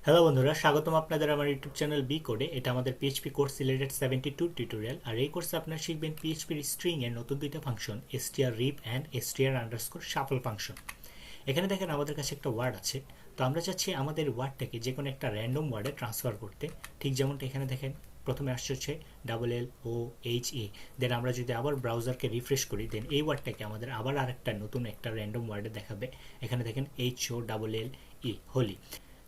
Hello বন্ধুরা, স্বাগতম আপনাদের আমার ইউটিউব চ্যানেল বি কোডে। এটা আমাদের পিএইচপি কোর্স রিলেটেড 72 টিউটোরিয়াল। আর এই কোর্সে আপনারা শিখবেন পিএইচপির স্ট্রিং এর নতুন দুইটা function, strrev and str_shuffle function. এখানে দেখেন আমাদের কাছে একটা ওয়ার্ড আছে। তো আমরা চাচ্ছি আমাদের ওয়ার্ডটাকে যে কোনো একটা র্যান্ডম ওয়ার্ডে ট্রান্সফার করতে। ঠিক যেমনটা এখানে দেখেন প্রথমে আসছে হচ্ছে LLOHA। দেন আমরা যদি আবার ব্রাউজারকে রিফ্রেশ করি, দেন এই ওয়ার্ডটাকে আমাদের আবার আরেকটা নতুন একটা র্যান্ডম ওয়ার্ডে দেখাবে। এখানে দেখেন HOLLE, হোলি।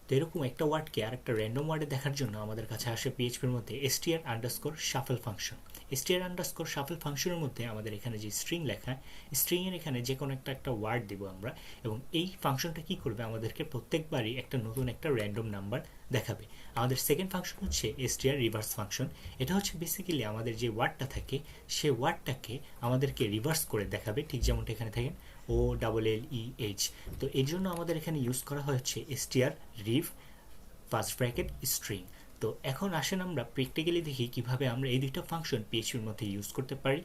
তো এরকম একটা ওয়ার্ডকে আর একটা র্যান্ডম ওয়ার্ডে দেখার জন্য আমাদের কাছে আসে পিএইচপির মধ্যে str_shuffle ফাংশন। str_shuffle ফাংশনের মধ্যে আমাদের এখানে যে স্ট্রিং লেখা, স্ট্রিং এর এখানে যে কোনো একটা ওয়ার্ড দিব আমরা, এবং এই ফাংশনটা কি করবে, আমাদেরকে প্রত্যেকবারই একটা নতুন একটা র্যান্ডম নাম্বার দেখাবে। আমাদের সেকেন্ড ফাংশন হচ্ছে str রিভার্স ফাংশন। এটা হচ্ছে বেসিক্যালি আমাদের যে ওয়ার্ডটা থাকে সেই ওয়ার্ডটাকে আমাদেরকে রিভার্স করে দেখাবে, ঠিক যেমনটা এখানে থাকেন OLLEH। তো এর জন্য আমাদের এখানে ইউজ করা হচ্ছে strrev ফার্স্ট ব্র্যাকেট স্ট্রিং। তো এখন আসেন আমরা প্র্যাকটিক্যালি দেখি কিভাবে আমরা এই দুইটা ফাংশন পিএইচপির মধ্যে ইউজ করতে পারি।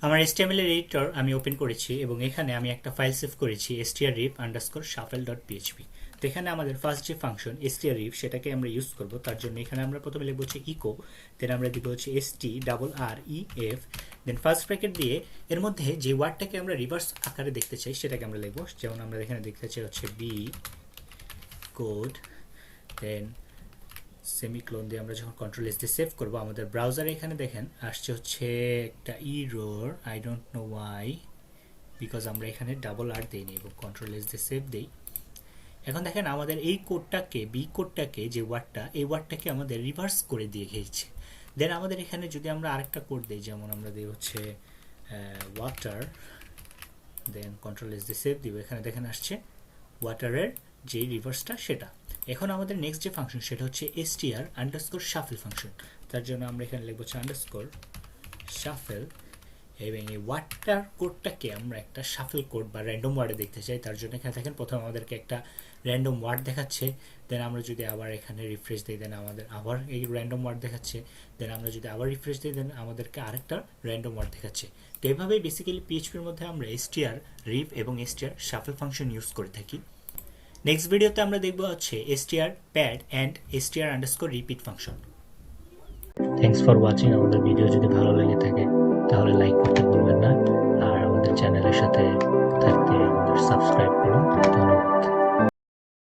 আমার HTML এর এডিটর আমি ওপেন করেছি এবং এখানে আমি একটা ফাইল সেভ করেছি strrev_shuffle.php। তো এখানে আমাদের ফার্স্ট যে ফাংশন strrev সেটাকে আমরা ইউজ করব। তার জন্য এখানে আমরা প্রথমে লিখব হচ্ছে ইকো, দেন আমরা দিব হচ্ছে strref, দেন ফার্স্ট ব্র্যাকেট দিয়ে এর মধ্যে যে ওয়ার্ডটাকে আমরা রিভার্স আকারে দেখতে চাই সেটাকে আমরা লিখব। যেমন আমরা এখানে দেখতে চাই হচ্ছে বি কোড, দেন সেমিক্লোন দিয়ে আমরা যখন কন্ট্রোল এস দিয়ে সেভ করব, আমাদের ব্রাউজারে এখানে দেখেন আসছে হচ্ছে একটা error, I don't know Y, because আমরা এখানে ডাবল আর দিইনি এবং কন্ট্রোল এস দিয়ে সেভ দিই। এখন দেখেন আমাদের এই কোডটাকে, বি কোডটাকে, যে ওয়ার্ডটা, এই ওয়ার্ডটাকে আমাদের রিভার্স করে দিয়ে গেছে। দেন আমাদের এখানে যদি আমরা আরেকটা কোড দিই, যেমন আমরা দিই হচ্ছে ওয়াটার, দেন কন্ট্রোল এস দিয়ে সেভ দিব, এখানে দেখেন আসছে ওয়াটারের যে রিভার্সটা সেটা। এখন আমাদের নেক্সট যে ফাংশন সেটা হচ্ছে str_shuffle ফাংশন। তার জন্য আমরা এখানে লিখব হচ্ছে _shuffle, এবং এই ওয়ার্ডটার কোডটাকে আমরা একটা শাফল কোড বা র্যান্ডম ওয়ার্ডে দেখতে চাই। তার জন্য এখানে দেখেন প্রথমে আমাদেরকে একটা র্যান্ডম ওয়ার্ড দেখাচ্ছে, দেন আমরা যদি আবার এখানে রিফ্রেশ দিই, দেন আমাদের আবার এই র্যান্ডম ওয়ার্ড দেখাচ্ছে, দেন আমরা যদি আবার রিফ্রেশ দিই, দেন আমাদেরকে আরেকটা র্যান্ডম ওয়ার্ড দেখাচ্ছে। তো এইভাবেই বেসিক্যালি পিএইচপির মধ্যে আমরা strrev এবং str_shuffle ফাংশন ইউজ করে থাকি। নেক্সট ভিডিওতে আমরা দেখব হচ্ছে strpad and str_repeat function. Thanks for watching. আমাদের ভিডিও যদি ভালো লেগে থাকে তাহলে লাইক করতে ভুলবেন না, আর আমাদের চ্যানেলের সাথে থাকতে আমাদের সাবস্ক্রাইব করুন। ধন্যবাদ।